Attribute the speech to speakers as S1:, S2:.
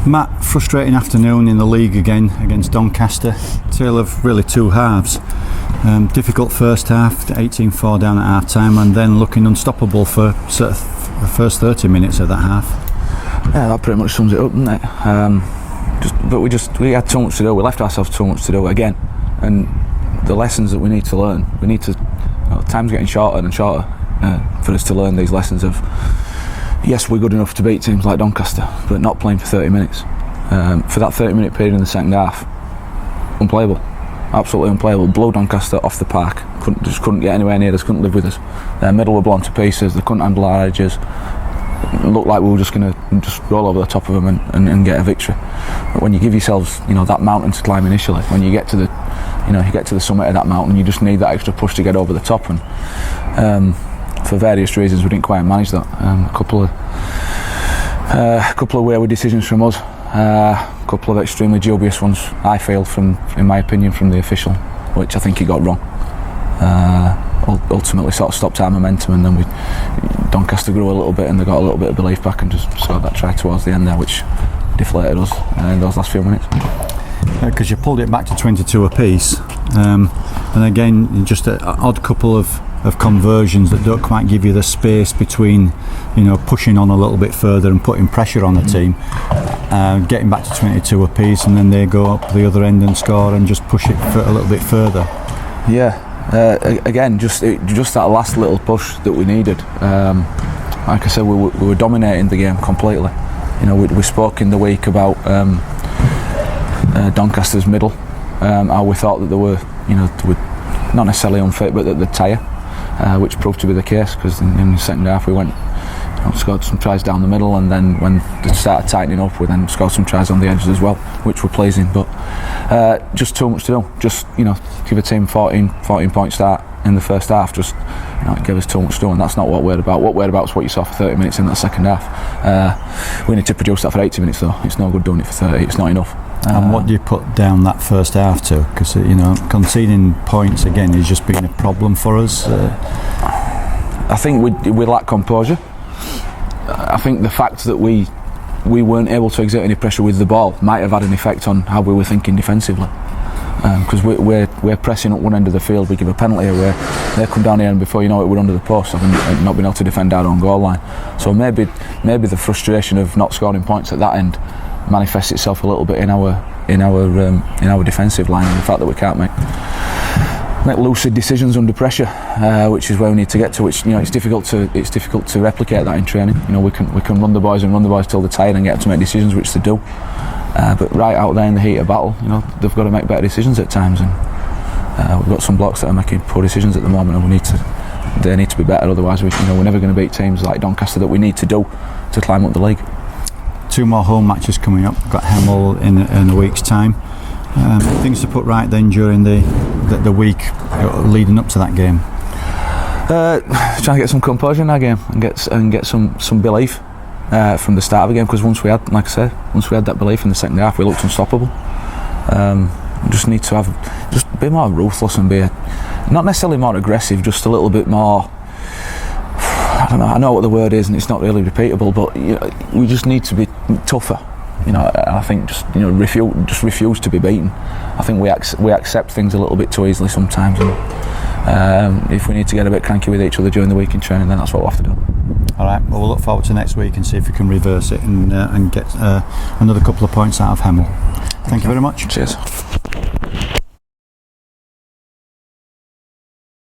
S1: Matt, frustrating afternoon in the league again against Doncaster. Tale of really two halves. Difficult first half, 18-4 down at half time, and then looking unstoppable for sort of the first 30 minutes of that half.
S2: Yeah, that pretty much sums it up, doesn't it? We had too much to do. We left ourselves too much to do again, and the lessons that we need to learn. Time's getting shorter and shorter for us to learn these lessons of. Yes, we're good enough to beat teams like Doncaster, but not playing for 30 minutes. For that 30-minute period in the second half, unplayable, absolutely unplayable. Blew Doncaster off the park. Couldn't get anywhere near us. Couldn't live with us. Their middle were blown to pieces. They couldn't handle our edges. It looked like we were just going to roll over the top of them and get a victory. But when you give yourselves, that mountain to climb initially, when you get to the summit of that mountain, you just need that extra push to get over the top. And for various reasons, we didn't quite manage that. A couple of wayward decisions from us. A couple of extremely dubious ones, I feel, in my opinion, from the official, which I think he got wrong. Ultimately sort of stopped our momentum, and then Doncaster grew a little bit and they got a little bit of belief back and just scored that try towards the end there, which deflated us in those last few minutes.
S1: Because you pulled it back to 22 apiece, and again just an odd couple of conversions that don't quite give you the space between pushing on a little bit further and putting pressure on the team, getting back to 22 apiece, and then they go up the other end and score and just push it a little bit further.
S2: Yeah, again just that last little push that we needed. Like I said, we were dominating the game completely. We spoke in the week about Doncaster's middle, how we thought that they were not necessarily unfit, but that they'd tire, which proved to be the case, because in the second half we went, scored some tries down the middle, and then when they started tightening up, we then scored some tries on the edges as well, which were pleasing. But just too much to do. Just give a team 14 point start in the first half. Just it gave us too much to do, and that's not what we're about. What we're about is what you saw for 30 minutes in that second half. We need to produce that for 80 minutes though. It's no good doing it for 30. It's not enough.
S1: And what do you put down that first half to? Because conceding points again has just been a problem for us.
S2: I think we lack composure. I think the fact that we weren't able to exert any pressure with the ball might have had an effect on how we were thinking defensively. Because we're pressing up one end of the field, we give a penalty away, they come down here, and before you know it, we're under the post and not being able to defend our own goal line. So maybe the frustration of not scoring points at that end manifests itself a little bit in our defensive line, and the fact that we can't make lucid decisions under pressure, which is where we need to get to. Which it's difficult to replicate that in training. We can run the boys till they're tired and get them to make decisions, which they do. But right out there in the heat of battle, they've got to make better decisions at times, and we've got some blocks that are making poor decisions at the moment, and they need to be better. Otherwise, we're never going to beat teams like Doncaster that we need to do to climb up the league.
S1: 2 more home matches coming up. We've got Hemel in a week's time. Things to put right then during the week leading up to that game.
S2: Trying to get some composure in that game and get some belief from the start of the game, because once we had that belief in the second half, we looked unstoppable. We just need to just be more ruthless and be not necessarily more aggressive, just a little bit more. I know what the word is, and it's not really repeatable, but we just need to be tougher. I think just refuse to be beaten. I think we accept things a little bit too easily sometimes, and if we need to get a bit cranky with each other during the week in training, then that's what we'll have to do.
S1: All right, well, we'll look forward to next week and see if we can reverse it and get another couple of points out of Hemel. Thank you very much.
S2: Cheers.